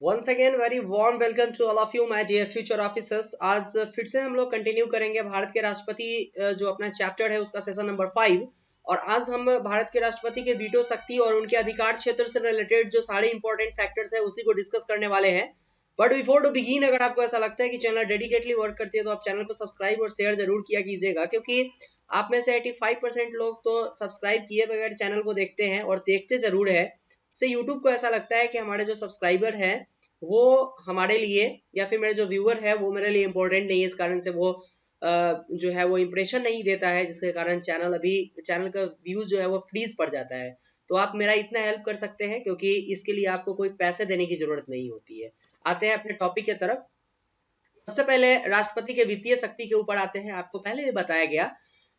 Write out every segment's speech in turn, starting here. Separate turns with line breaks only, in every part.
Once again very warm welcome to all of you my dear future officers. आज फिर से हम लोग कंटिन्यू करेंगे भारत के राष्ट्रपति जो अपना चैप्टर है उसका सेशन नंबर 5। और आज हम भारत के राष्ट्रपति के वीटो शक्ति और उनके अधिकार क्षेत्र से रिलेटेड जो सारे इंपॉर्टेंट फैक्टर्स है उसी को डिस्कस करने वाले हैं। बट बिफोर टू बिगिन, अगर आपको ऐसा लगता है कि चैनल डेडिकेटली वर्क करती है तो आप चैनल को सब्सक्राइब और शेयर जरूर किया कीजिएगा, क्योंकि आप में से 85% लोग तो सब्सक्राइब किए बगैर चैनल को देखते हैं और देखते जरूर है। से यूट्यूब को ऐसा लगता है कि हमारे जो सब्सक्राइबर हैं वो हमारे लिए या फिर मेरे जो व्यूअर है वो मेरे लिए इम्पोर्टेंट नहीं है, इस कारण से वो जो है वो इम्प्रेशन नहीं देता है, जिसके कारण चैनल का व्यूज जो है वो फ्रीज पड़ जाता है। तो आप मेरा इतना हेल्प कर सकते हैं, क्योंकि इसके लिए आपको कोई पैसे देने की जरूरत नहीं होती है। आते हैं अपने टॉपिक की तरफ। सबसे पहले राष्ट्रपति के वित्तीय शक्ति के ऊपर आते हैं। आपको पहले भी बताया गया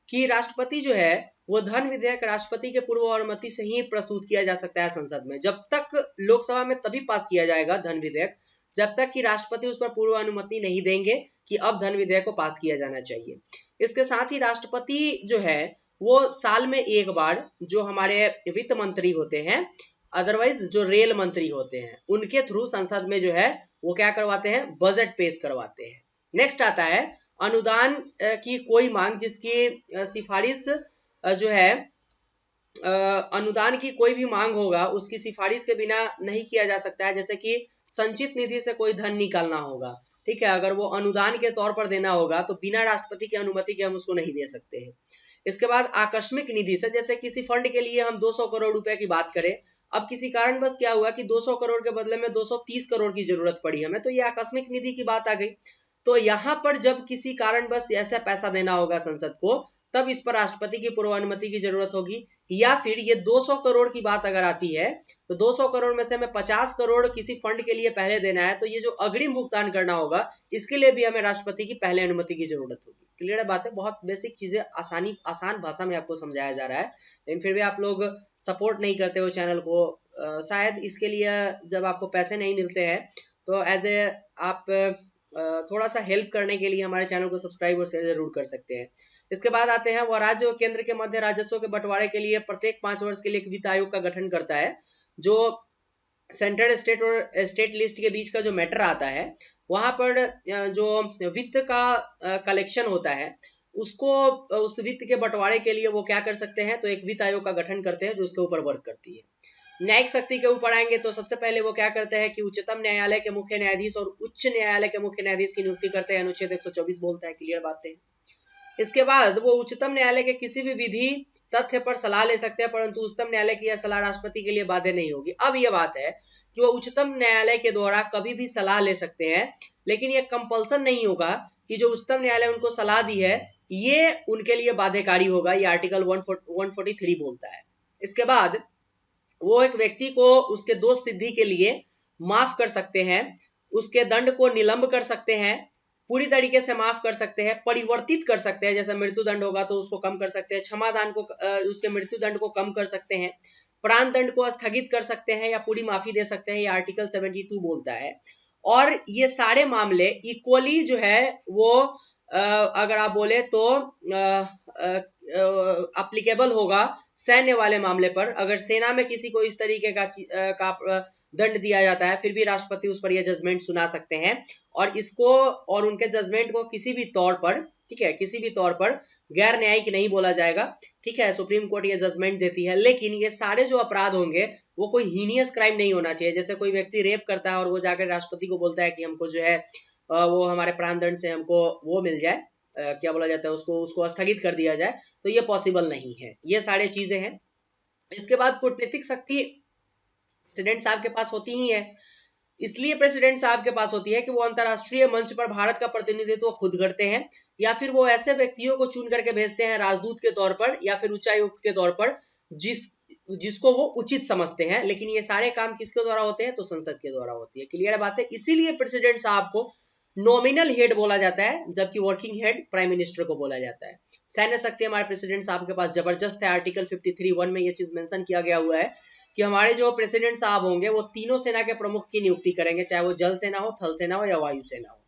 कि राष्ट्रपति जो है वो धन विधेयक राष्ट्रपति के पूर्व अनुमति से ही प्रस्तुत किया जा सकता है संसद में। जब तक लोकसभा में तभी पास किया जाएगा धन विधेयक जब तक कि राष्ट्रपति उस पर पूर्व अनुमति नहीं देंगे कि अब धन विधेयक को पास किया जाना चाहिए। इसके साथ ही राष्ट्रपति जो है वो साल में एक बार जो हमारे वित्त मंत्री होते हैं, अदरवाइज जो रेल मंत्री होते हैं, उनके थ्रू संसद में जो है वो क्या करवाते हैं, बजट पेश करवाते हैं। नेक्स्ट आता है अनुदान की कोई मांग जिसकी सिफारिश जो है अनुदान की कोई भी मांग होगा उसकी सिफारिश के बिना नहीं किया जा सकता है। जैसे कि संचित निधि से कोई धन निकालना होगा, ठीक है, अगर वो अनुदान के तौर पर देना होगा तो बिना राष्ट्रपति की अनुमति के हम उसको नहीं दे सकते हैं। इसके बाद आकस्मिक निधि से, जैसे किसी फंड के लिए हम 200 करोड़ रुपए की बात करें, अब किसी कारणवश क्या हुआ कि 200 करोड़ के बदले में 230 करोड़ की जरूरत पड़ी हमें, तो ये आकस्मिक निधि की बात आ गई। तो यहाँ पर जब किसी कारणवश ऐसा पैसा देना होगा संसद को, तब इस पर राष्ट्रपति की पूर्व अनुमति की जरूरत होगी। या फिर ये 200 करोड़ की बात अगर आती है तो 200 करोड़ में से हमें 50 करोड़ किसी फंड के लिए पहले देना है, तो ये जो अग्रिम भुगतान करना होगा इसके लिए भी हमें राष्ट्रपति की पहले अनुमति की जरूरत होगी। क्लियर है बात है? बहुत बेसिक चीजें आसान भाषा में आपको समझाया जा रहा है, लेकिन फिर भी आप लोग सपोर्ट नहीं करते हो चैनल को। शायद इसके लिए जब आपको पैसे नहीं मिलते हैं तो एज ए आप थोड़ा सा हेल्प करने के लिए हमारे चैनल को सब्सक्राइब और शेयर जरूर कर सकते हैं। इसके बाद आते हैं, वह राज्य और केंद्र के मध्य राजस्व के बंटवारे के लिए प्रत्येक 5 वर्ष के लिए एक वित्त आयोग का गठन करता है। जो सेंट्रल स्टेट और स्टेट लिस्ट के बीच का जो मैटर आता है, वहां पर जो वित्त का कलेक्शन होता है उसको उस वित्त के बंटवारे के लिए वो क्या कर सकते हैं, तो एक वित्त आयोग का गठन करते हैं जो उसके ऊपर वर्क करती है। न्यायिक शक्ति के ऊपर आएंगे तो सबसे पहले वो क्या करते हैं कि उच्चतम न्यायालय के मुख्य न्यायाधीश और उच्च न्यायालय के मुख्य न्यायाधीश की नियुक्ति करते हैं। अनुच्छेद 124 बोलता है। क्लियर बातें? इसके बाद वो उच्चतम न्यायालय के किसी भी विधि तथ्य पर सलाह ले सकते हैं, परंतु उच्चतम न्यायालय की यह सलाह राष्ट्रपति के लिए बाध्य नहीं होगी। अब यह बात है कि वो उच्चतम न्यायालय के द्वारा कभी भी सलाह ले सकते हैं, लेकिन यह कंपल्सन नहीं होगा कि जो उच्चतम न्यायालय उनको सलाह दी है ये उनके लिए बाध्यकारी होगा। ये आर्टिकल 143 बोलता है। इसके बाद वो एक व्यक्ति को उसके दोष सिद्धि के लिए माफ कर सकते हैं, उसके दंड को निलंब कर सकते हैं, पूरी तरीके से माफ कर सकते हैं, परिवर्तित कर सकते हैं, जैसे मृत्यु दंड होगा तो उसको कम कर सकते हैं, क्षमा दान को उसके मृत्यु दंड को कम कर सकते हैं, प्राण दंड को स्थगित कर सकते हैं या पूरी माफी दे सकते हैं। ये आर्टिकल 72 बोलता है। और ये सारे मामले इक्वली जो है वो अगर आप बोले तो अप्लीकेबल होगा सैन्य वाले मामले पर। अगर सेना में किसी को इस तरीके का दंड दिया जाता है फिर भी राष्ट्रपति उस पर यह जजमेंट सुना सकते हैं, और इसको और उनके जजमेंट को किसी भी तौर पर, ठीक है, किसी भी तौर पर गैर न्यायिक नहीं बोला जाएगा। ठीक है, सुप्रीम कोर्ट ये जजमेंट देती है। लेकिन ये सारे जो अपराध होंगे वो कोई हीनियस क्राइम नहीं होना चाहिए। जैसे कोई व्यक्ति रेप करता है और वो जाकर राष्ट्रपति को बोलता है कि हमको जो है वो हमारे प्राण दंड से हमको वो मिल जाए, क्या बोला जाता है, उसको स्थगित कर दिया जाए, तो ये पॉसिबल नहीं है। ये सारे चीजें हैं। इसके बाद कूटनीतिक शक्ति प्रेसिडेंट साहब के पास होती ही है। इसलिए प्रेसिडेंट साहब के पास होती है कि वो अंतरराष्ट्रीय मंच पर भारत का प्रतिनिधित्व खुद करते हैं, या फिर वो ऐसे व्यक्तियों को चुन करके भेजते हैं राजदूत के तौर पर या फिर उच्चायुक्त के तौर पर जिसको वो उचित समझते हैं। लेकिन ये सारे काम किसके द्वारा होते हैं, तो संसद के द्वारा होती है। क्लियर बात है? इसीलिए प्रेसिडेंट साहब को नॉमिनल हेड बोला जाता है, जबकि वर्किंग हेड प्राइम मिनिस्टर को बोला जाता है। सैन्य शक्ति हमारे प्रेसिडेंट साहब के पास जबरदस्त है। आर्टिकल 53(1) में ये चीज मेंशन किया गया हुआ है कि हमारे जो प्रेसिडेंट साहब होंगे वो तीनों सेना के प्रमुख की नियुक्ति करेंगे, चाहे वो जल सेना हो, थल सेना हो या वायु सेना हो।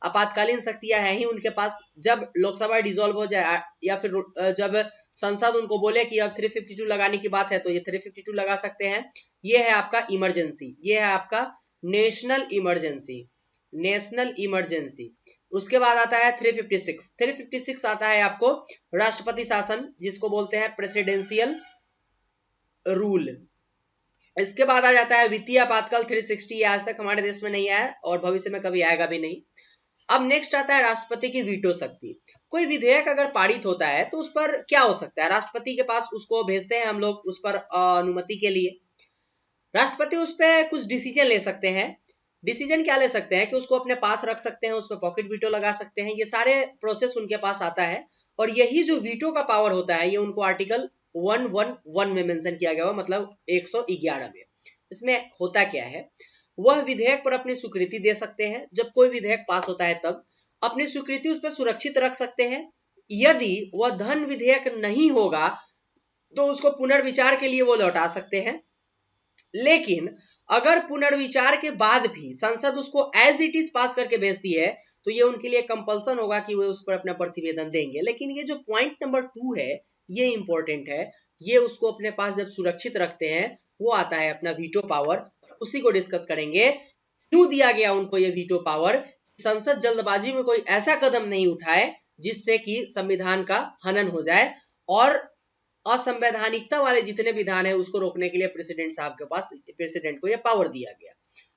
आपातकालीन शक्तियां हैं ही उनके पास। जब लोकसभा डिसॉल्व हो जाए या फिर जब संसद उनको बोले कि अब 352 लगाने की बात है तो ये 352 लगा सकते हैं। ये है आपका इमरजेंसी, ये है आपका नेशनल इमरजेंसी, नेशनल इमरजेंसी। उसके बाद आता है 356 आता है आपको राष्ट्रपति शासन, जिसको बोलते हैं प्रेसिडेंशियल रूल। इसके बाद आ जाता है वित्तीय आपातकाल 360, ये आज तक हमारे देश में नहीं आया और भविष्य में कभी आएगा भी नहीं। अब नेक्स्ट आता है राष्ट्रपति की वीटो शक्ति। कोई विधेयक अगर पारित होता है तो उस पर क्या हो सकता है, राष्ट्रपति के पास उसको भेजते हैं हम लोग उस पर अनुमति के लिए। राष्ट्रपति उस पर कुछ डिसीजन ले सकते हैं। डिसीजन क्या ले सकते हैं कि उसको अपने पास रख सकते हैं, उस पर पॉकेट वीटो लगा सकते हैं, ये सारे प्रोसेस उनके पास आता है। और यही जो वीटो का पावर होता है ये उनको आर्टिकल 111 में मेंशन किया गया हुआ, मतलब 111 में। इसमें होता क्या है, वह विधेयक पर अपनी स्वीकृति दे सकते हैं। जब कोई विधेयक पास होता है तब अपनी स्वीकृति उस पर सुरक्षित रख सकते हैं। यदि वह धन विधेयक नहीं होगा तो उसको पुनर्विचार के लिए वो लौटा सकते हैं। लेकिन अगर पुनर्विचार के बाद भी संसद उसको एज इट इज पास करके भेजती है तो ये उनके लिए कंपल्सन होगा कि वे उस पर अपना प्रतिवेदन देंगे। लेकिन ये जो पॉइंट नंबर 2 है ये इंपॉर्टेंट है, ये उसको अपने पास जब सुरक्षित रखते हैं वो आता है अपना वीटो पावर। उसी को डिस्कस करेंगे, क्यों दिया गया उनको ये वीटो पावर। संसद जल्दबाजी में कोई ऐसा कदम नहीं उठाए जिससे कि संविधान का हनन हो जाए, और असंवैधानिकता वाले जितने विधान है उसको रोकने के लिए प्रेसिडेंट साहब के पास, प्रेसिडेंट को ये पावर दिया गया।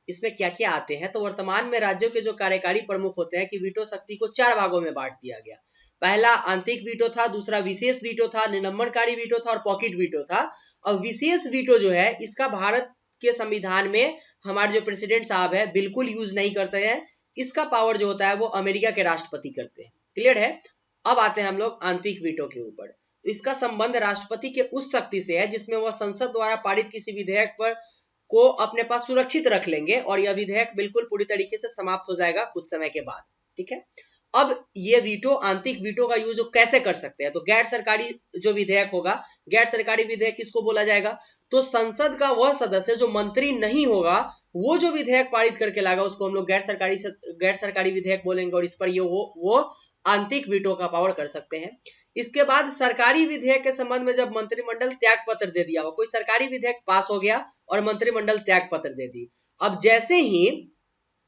इसमें क्या क्या आते हैं, तो वर्तमान में राज्यों के जो कार्यकारी प्रमुख होते हैं कि वीटो शक्ति को 4 भागों में बांट दिया गया। पहला आंतरिक वीटो था, दूसरा विशेष वीटो था, निलंबनकारी वीटो था और पॉकेट वीटो था। और विशेष वीटो जो है इसका भारत के संविधान में हमारे जो प्रेसिडेंट साहब है बिल्कुल यूज नहीं करते हैं। इसका पावर जो होता है वो अमेरिका के राष्ट्रपति करते हैं। क्लियर है। अब आते हैं हम लोग आंतरिक वीटो के ऊपर। इसका संबंध राष्ट्रपति के उस शक्ति से है जिसमें वह संसद द्वारा पारित किसी विधेयक पर को अपने पास सुरक्षित रख लेंगे और यह विधेयक बिल्कुल पूरी तरीके से समाप्त हो जाएगा कुछ समय के बाद। ठीक है। अब ये वीटो, आंतरिक वीटो का यूज कैसे कर सकते हैं, तो गैर सरकारी जो विधेयक होगा, गैर सरकारी विधेयक किसको बोला जाएगा, तो संसद का वह सदस्य जो मंत्री नहीं होगा वो जो विधेयक पारित करके लाएगा उसको हम लोग गैर सरकारी विधेयक बोलेंगे, और इस पर ये वो आंतरिक वीटो का पावर कर सकते हैं। इसके बाद सरकारी विधेयक के संबंध में जब मंत्रिमंडल त्याग पत्र दे दिया हो, कोई सरकारी विधेयक पास हो गया और मंत्रिमंडल त्याग पत्र दे दी, अब जैसे ही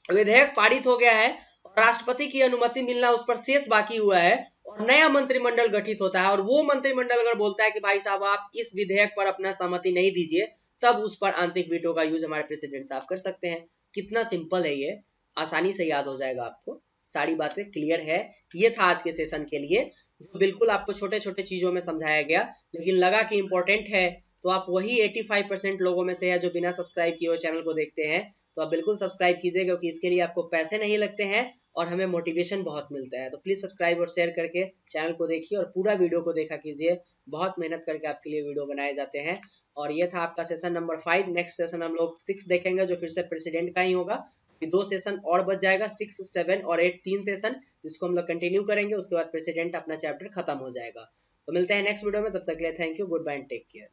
विधेयक पारित हो गया है और राष्ट्रपति की अनुमति मिलना उस पर शेष बाकी हुआ है और नया मंत्रिमंडल गठित होता है, और वो मंत्रिमंडल अगर बोलता है कि भाई साहब आप इस विधेयक पर अपना सहमति नहीं दीजिए, तब उस पर आंतरिक वीटो का यूज हमारे प्रेसिडेंट साहब कर सकते हैं। कितना सिंपल है ये, आसानी से याद हो जाएगा आपको, सारी बातें क्लियर है। ये था आज के सेशन के लिए, बिल्कुल आपको छोटे छोटे चीजों में समझाया गया, लेकिन लगा कि इंपॉर्टेंट है तो आप वही 85% लोगों में से है जो बिना सब्सक्राइब किए हुए चैनल को देखते हैं, तो आप बिल्कुल सब्सक्राइब कीजिए क्योंकि इसके लिए आपको पैसे नहीं लगते हैं और हमें मोटिवेशन बहुत मिलता है। तो प्लीज सब्सक्राइब और शेयर करके चैनल को देखिए और पूरा वीडियो को देखा कीजिए, बहुत मेहनत करके आपके लिए वीडियो बनाए जाते हैं। और ये था आपका सेशन नंबर 5। नेक्स्ट सेशन हम लोग 6 देखेंगे जो फिर से प्रेसिडेंट का ही होगा। 2 सेशन और बच जाएगा, 6, 7 और 8, 3 सेशन जिसको हम लोग कंटिन्यू करेंगे। उसके बाद प्रेसिडेंट अपना चैप्टर खत्म हो जाएगा। तो मिलते हैं नेक्स्ट वीडियो में, तब तक के लिए thank you, goodbye and take care.